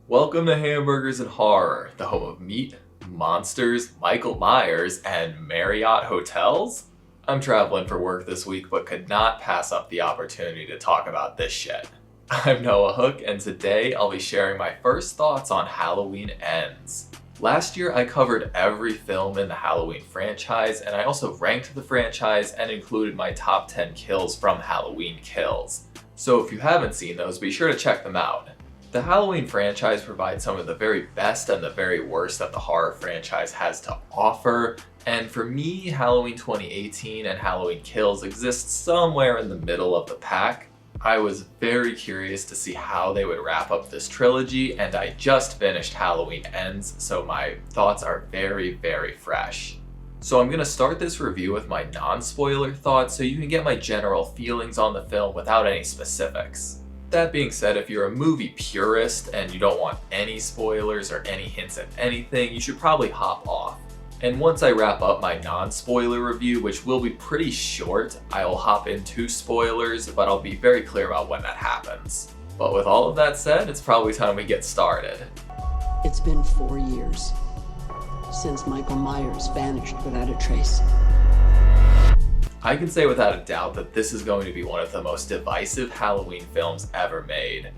Welcome to Hamburgers and Horror, the home of meat, monsters, Michael Myers, and Marriott hotels? I'm traveling for work this week but could not pass up the opportunity to talk about this shit. I'm Noah Hook, and today I'll be sharing my first thoughts on Halloween Ends. Last year I covered every film in the Halloween franchise, and I also ranked the franchise and included my top 10 kills from Halloween Kills. So if you haven't seen those, be sure to check them out. The Halloween franchise provides some of the very best and the very worst that the horror franchise has to offer, and for me, Halloween 2018 and Halloween Kills exist somewhere in the middle of the pack. I was very curious to see how they would wrap up this trilogy, and I just finished Halloween Ends, so my thoughts are very, very fresh. So I'm going to start this review with my non-spoiler thoughts so you can get my general feelings on the film without any specifics. That being said, if you're a movie purist and you don't want any spoilers or any hints at anything, you should probably hop off. And once I wrap up my non-spoiler review, which will be pretty short, I'll hop into spoilers, but I'll be very clear about when that happens. But with all of that said, it's probably time we get started. It's been 4 years since Michael Myers vanished without a trace. I can say without a doubt that this is going to be one of the most divisive Halloween films ever made.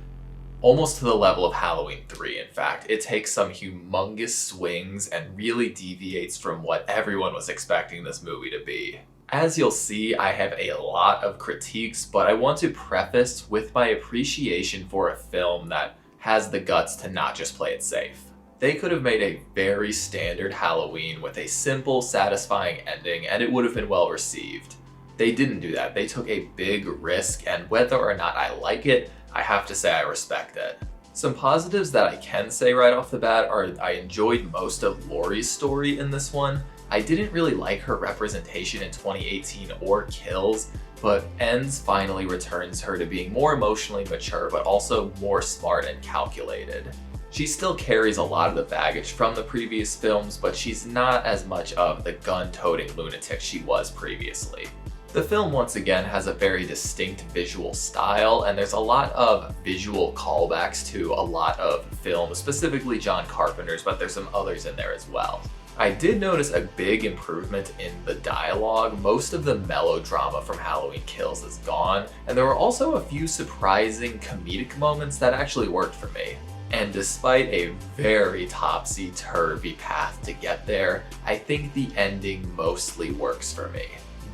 Almost to the level of Halloween 3, in fact. It takes some humongous swings and really deviates from what everyone was expecting this movie to be. As you'll see, I have a lot of critiques, but I want to preface with my appreciation for a film that has the guts to not just play it safe. They could have made a very standard Halloween with a simple, satisfying ending, and it would have been well received. They didn't do that. They took a big risk, and whether or not I like it, I have to say I respect it. Some positives that I can say right off the bat are I enjoyed most of Laurie's story in this one. I didn't really like her representation in 2018 or Kills, but Ends finally returns her to being more emotionally mature, but also more smart and calculated. She still carries a lot of the baggage from the previous films, but she's not as much of the gun-toting lunatic she was previously. The film once again has a very distinct visual style, and there's a lot of visual callbacks to a lot of films, specifically John Carpenter's, but there's some others in there as well. I did notice a big improvement in the dialogue. Most of the melodrama from Halloween Kills is gone, and there were also a few surprising comedic moments that actually worked for me. And despite a very topsy-turvy path to get there, I think the ending mostly works for me.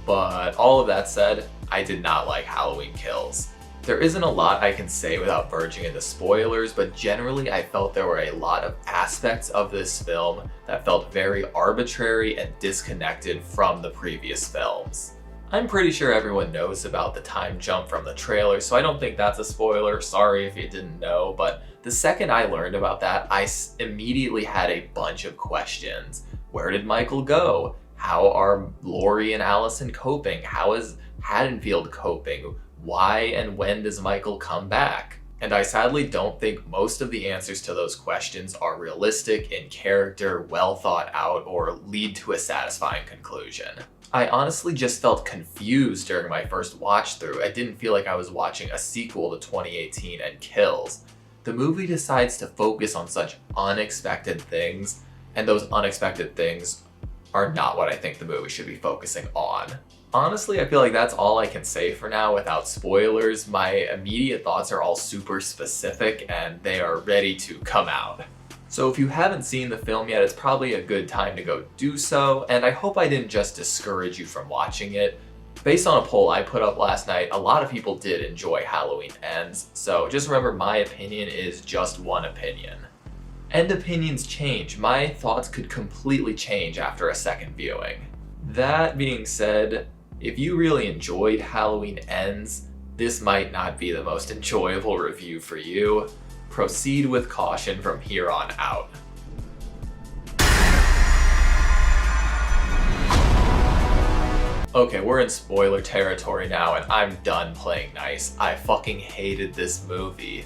But all of that said, I did not like Halloween Kills. There isn't a lot I can say without verging into spoilers, but generally I felt there were a lot of aspects of this film that felt very arbitrary and disconnected from the previous films. I'm pretty sure everyone knows about the time jump from the trailer, so I don't think that's a spoiler. Sorry if you didn't know, but the second I learned about that, I immediately had a bunch of questions. Where did Michael go? How are Laurie and Allison coping? How is Haddonfield coping? Why and when does Michael come back? And I sadly don't think most of the answers to those questions are realistic, in character, well thought out, or lead to a satisfying conclusion. I honestly just felt confused during my first watch through. I didn't feel like I was watching a sequel to 2018 and Kills. The movie decides to focus on such unexpected things, and those unexpected things are not what I think the movie should be focusing on. Honestly, I feel like that's all I can say for now without spoilers. My immediate thoughts are all super specific and they are ready to come out. So if you haven't seen the film yet, it's probably a good time to go do so, and I hope I didn't just discourage you from watching it. Based on a poll I put up last night, a lot of people did enjoy Halloween Ends, so just remember my opinion is just one opinion. And opinions change. My thoughts could completely change after a second viewing. That being said, if you really enjoyed Halloween Ends, this might not be the most enjoyable review for you. Proceed with caution from here on out. Okay, we're in spoiler territory now, and I'm done playing nice. I fucking hated this movie.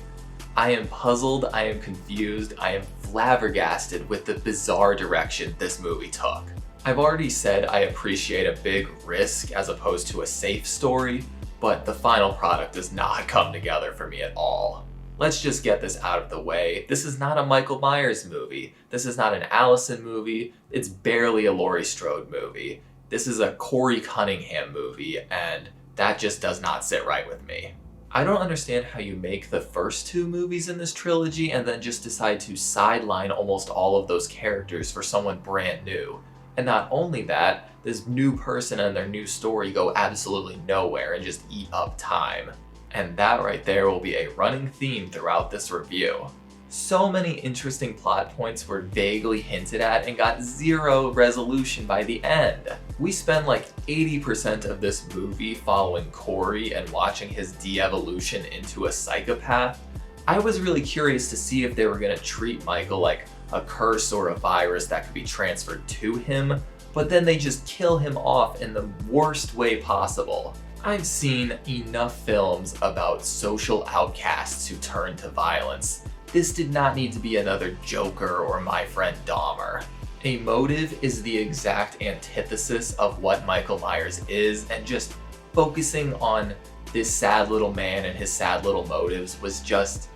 I am puzzled, I am confused, I am flabbergasted with the bizarre direction this movie took. I've already said I appreciate a big risk as opposed to a safe story, but the final product does not come together for me at all. Let's just get this out of the way. This is not a Michael Myers movie. This is not an Allison movie. It's barely a Laurie Strode movie. This is a Corey Cunningham movie, and that just does not sit right with me. I don't understand how you make the first two movies in this trilogy and then just decide to sideline almost all of those characters for someone brand new. And not only that, this new person and their new story go absolutely nowhere and just eat up time. And that right there will be a running theme throughout this review. So many interesting plot points were vaguely hinted at and got zero resolution by the end. We spend like 80% of this movie following Corey and watching his de-evolution into a psychopath. I was really curious to see if they were going to treat Michael like a curse or a virus that could be transferred to him, but then they just kill him off in the worst way possible. I've seen enough films about social outcasts who turn to violence. This did not need to be another Joker or My Friend Dahmer. A motive is the exact antithesis of what Michael Myers is, and just focusing on this sad little man and his sad little motives was just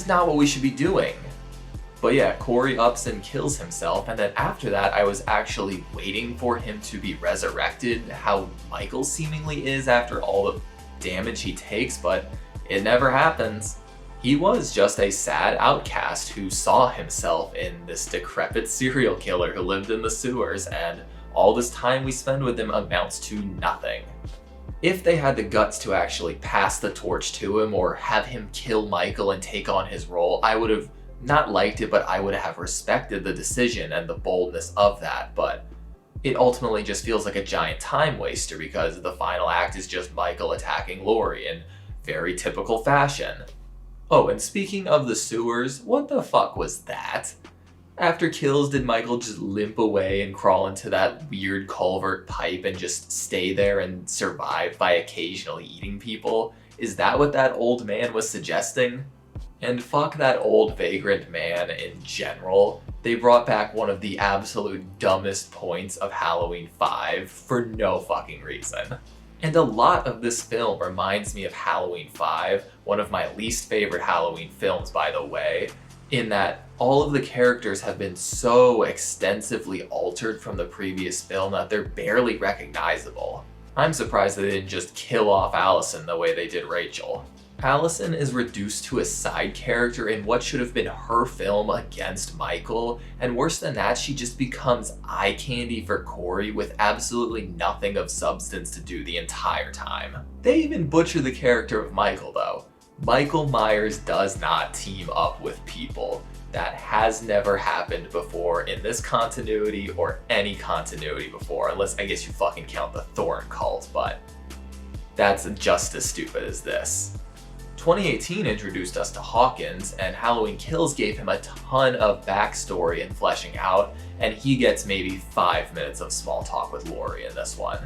not what we should be doing. But yeah, Corey ups and kills himself, and then after that I was actually waiting for him to be resurrected, how Michael seemingly is after all the damage he takes, but it never happens. He was just a sad outcast who saw himself in this decrepit serial killer who lived in the sewers, and all this time we spend with him amounts to nothing. If they had the guts to actually pass the torch to him or have him kill Michael and take on his role, I would have not liked it, but I would have respected the decision and the boldness of that. But it ultimately just feels like a giant time waster because the final act is just Michael attacking Laurie in very typical fashion. Oh, and speaking of the sewers, what the fuck was that? After kills, did Michael just limp away and crawl into that weird culvert pipe and just stay there and survive by occasionally eating people? Is that what that old man was suggesting? And fuck that old vagrant man in general. They brought back one of the absolute dumbest points of Halloween 5 for no fucking reason. And a lot of this film reminds me of Halloween 5, one of my least favorite Halloween films, by the way, in that all of the characters have been so extensively altered from the previous film that they're barely recognizable. I'm surprised they didn't just kill off Allison the way they did Rachel. Allison is reduced to a side character in what should have been her film against Michael, and worse than that, she just becomes eye candy for Corey with absolutely nothing of substance to do the entire time. They even butcher the character of Michael though. Michael Myers does not team up with people. That has never happened before in this continuity or any continuity before, unless I guess you fucking count the Thorn cult, but that's just as stupid as this. 2018 introduced us to Hawkins, and Halloween Kills gave him a ton of backstory and fleshing out, and he gets maybe 5 minutes of small talk with Laurie in this one.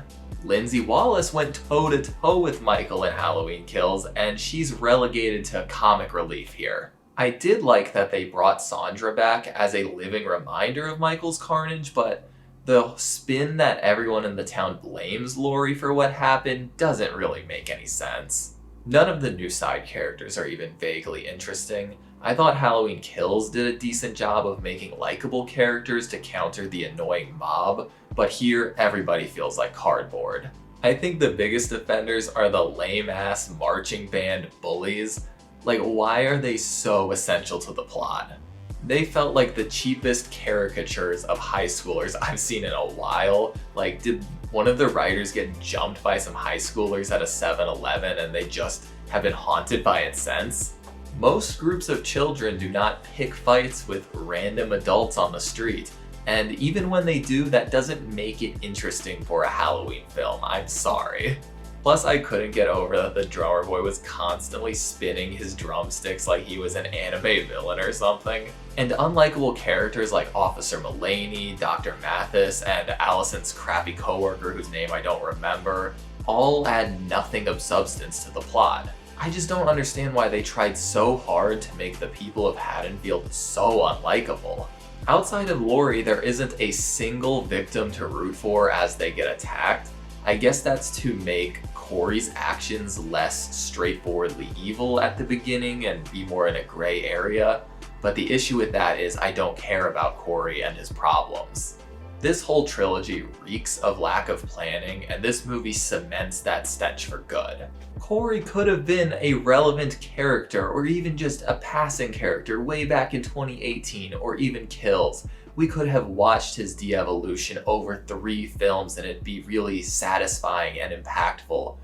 Lindsay Wallace went toe-to-toe with Michael in Halloween Kills, and she's relegated to comic relief here. I did like that they brought Sandra back as a living reminder of Michael's carnage, but the spin that everyone in the town blames Laurie for what happened doesn't really make any sense. None of the new side characters are even vaguely interesting. I thought Halloween Kills did a decent job of making likable characters to counter the annoying mob, but here everybody feels like cardboard. I think the biggest offenders are the lame-ass marching band bullies. Like, why are they so essential to the plot? They felt like the cheapest caricatures of high schoolers I've seen in a while. Like, did one of the writers get jumped by some high schoolers at a 7-Eleven and they just have been haunted by it since? Most groups of children do not pick fights with random adults on the street, and even when they do, that doesn't make it interesting for a Halloween film, I'm sorry. Plus, I couldn't get over that the drummer boy was constantly spinning his drumsticks like he was an anime villain or something. And unlikable characters like Officer Mulaney, Dr. Mathis, and Allison's crappy coworker whose name I don't remember, all add nothing of substance to the plot. I just don't understand why they tried so hard to make the people of Haddonfield so unlikable. Outside of Laurie, there isn't a single victim to root for as they get attacked. I guess that's to make Corey's actions less straightforwardly evil at the beginning and be more in a gray area, but the issue with that is I don't care about Corey and his problems. This whole trilogy reeks of lack of planning, and this movie cements that stench for good. Corey could have been a relevant character, or even just a passing character way back in 2018, or even Kills. We could have watched his de-evolution over 3 films and it'd be really satisfying and impactful.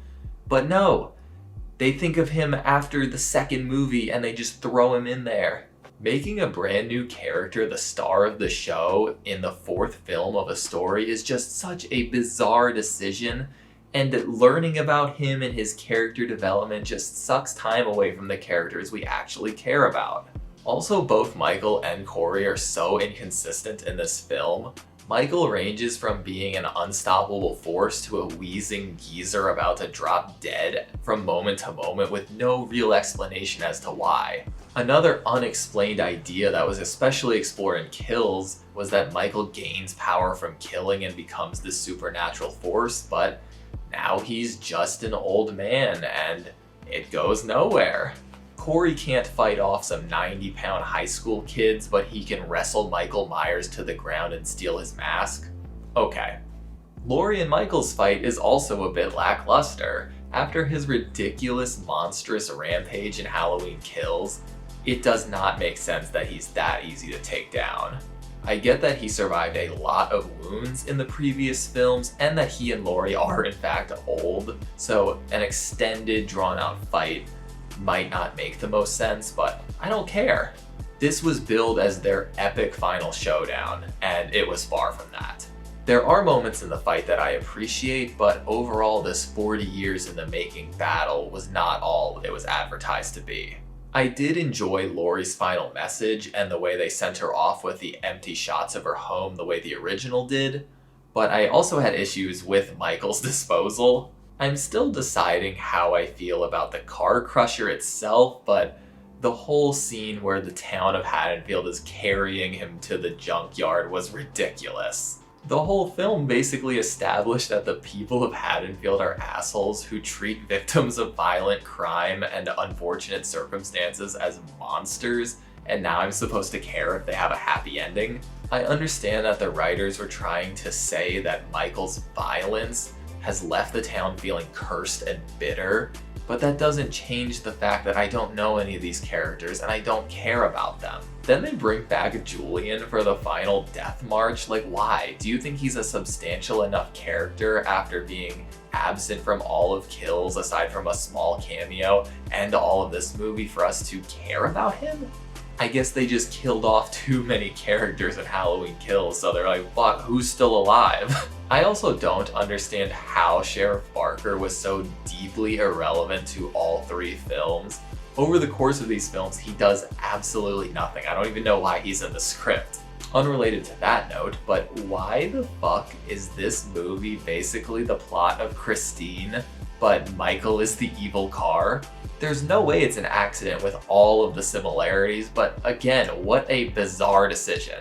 But no, they think of him after the second movie and they just throw him in there. Making a brand new character the star of the show in the 4th film of a story is just such a bizarre decision, and learning about him and his character development just sucks time away from the characters we actually care about. Also, both Michael and Corey are so inconsistent in this film. Michael ranges from being an unstoppable force to a wheezing geezer about to drop dead from moment to moment with no real explanation as to why. Another unexplained idea that was especially explored in Kills was that Michael gains power from killing and becomes this supernatural force, but now he's just an old man and it goes nowhere. Corey can't fight off some 90-pound high school kids, but he can wrestle Michael Myers to the ground and steal his mask. Okay. Laurie and Michael's fight is also a bit lackluster. After his ridiculous, monstrous rampage in Halloween Kills, it does not make sense that he's that easy to take down. I get that he survived a lot of wounds in the previous films, and that he and Laurie are in fact old, so an extended, drawn-out fight might not make the most sense, but I don't care. This was billed as their epic final showdown, and it was far from that. There are moments in the fight that I appreciate, but overall this 40 years in the making battle was not all it was advertised to be. I did enjoy Laurie's final message and the way they sent her off with the empty shots of her home the way the original did, but I also had issues with Michael's disposal. I'm still deciding how I feel about the car crusher itself, but the whole scene where the town of Haddonfield is carrying him to the junkyard was ridiculous. The whole film basically established that the people of Haddonfield are assholes who treat victims of violent crime and unfortunate circumstances as monsters, and now I'm supposed to care if they have a happy ending. I understand that the writers were trying to say that Michael's violence has left the town feeling cursed and bitter, but that doesn't change the fact that I don't know any of these characters and I don't care about them. Then they bring back Julian for the final death march. Like, why? Do you think he's a substantial enough character after being absent from all of Kills aside from a small cameo and all of this movie for us to care about him? I guess they just killed off too many characters in Halloween Kills, so they're like, fuck, who's still alive? I also don't understand how Sheriff Barker was so deeply irrelevant to all 3 films. Over the course of these films, he does absolutely nothing. I don't even know why he's in the script. Unrelated to that note, but why the fuck is this movie basically the plot of Christine, but Michael is the evil car? There's no way it's an accident with all of the similarities, but again, what a bizarre decision.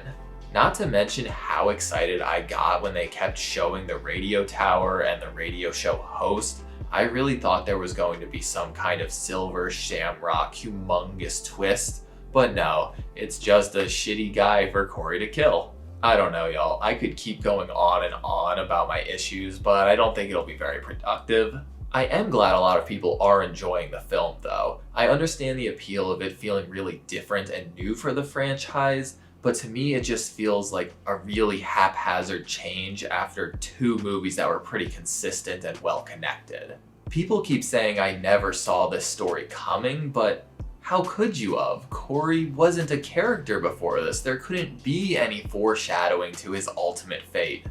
Not to mention how excited I got when they kept showing the radio tower and the radio show host. I really thought there was going to be some kind of silver shamrock humongous twist, but no, it's just a shitty guy for Corey to kill. I don't know, y'all. I could keep going on and on about my issues, but I don't think it'll be very productive. I am glad a lot of people are enjoying the film, though. I understand the appeal of it feeling really different and new for the franchise, but to me it just feels like a really haphazard change after 2 movies that were pretty consistent and well connected. People keep saying I never saw this story coming, but how could you have? Corey wasn't a character before this. There couldn't be any foreshadowing to his ultimate fate.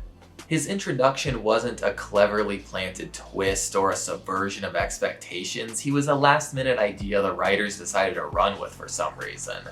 His introduction wasn't a cleverly planted twist or a subversion of expectations. He was a last-minute idea the writers decided to run with for some reason.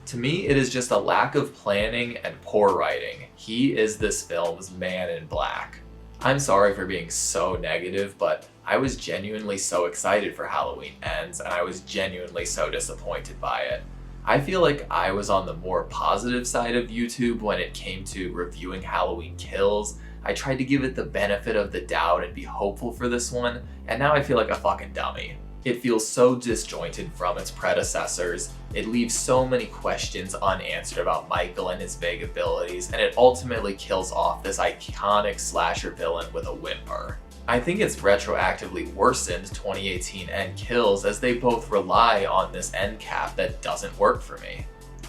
To me, it is just a lack of planning and poor writing. He is this film's man in black. I'm sorry for being so negative, but I was genuinely so excited for Halloween Ends, and I was genuinely so disappointed by it. I feel like I was on the more positive side of YouTube when it came to reviewing Halloween Kills. I tried to give it the benefit of the doubt and be hopeful for this one, and now I feel like a fucking dummy. It feels so disjointed from its predecessors, it leaves so many questions unanswered about Michael and his vague abilities, and it ultimately kills off this iconic slasher villain with a whimper. I think it's retroactively worsened 2018 End Kills as they both rely on this end cap that doesn't work for me.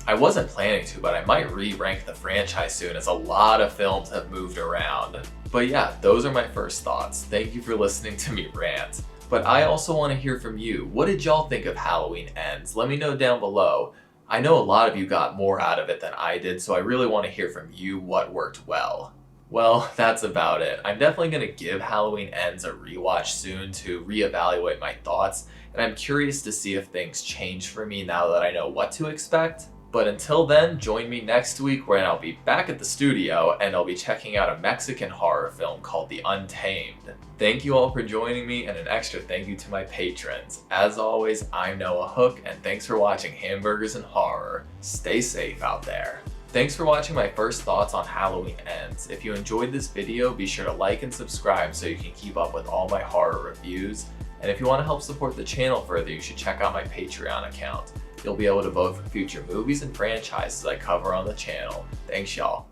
I wasn't planning to, but I might re-rank the franchise soon as a lot of films have moved around. But yeah, those are my first thoughts. Thank you for listening to me rant. But I also want to hear from you. What did y'all think of Halloween Ends? Let me know down below. I know a lot of you got more out of it than I did, so I really want to hear from you what worked well. Well, that's about it. I'm definitely going to give Halloween Ends a rewatch soon to reevaluate my thoughts, and I'm curious to see if things change for me now that I know what to expect. But until then, join me next week when I'll be back at the studio and I'll be checking out a Mexican horror film called The Untamed. Thank you all for joining me, and an extra thank you to my patrons. As always, I'm Noah Hook, and thanks for watching Hamburgers and Horror. Stay safe out there. Thanks for watching my first thoughts on Halloween Ends. If you enjoyed this video, be sure to like and subscribe so you can keep up with all my horror reviews. And if you want to help support the channel further, you should check out my Patreon account. You'll be able to vote for future movies and franchises I cover on the channel. Thanks y'all.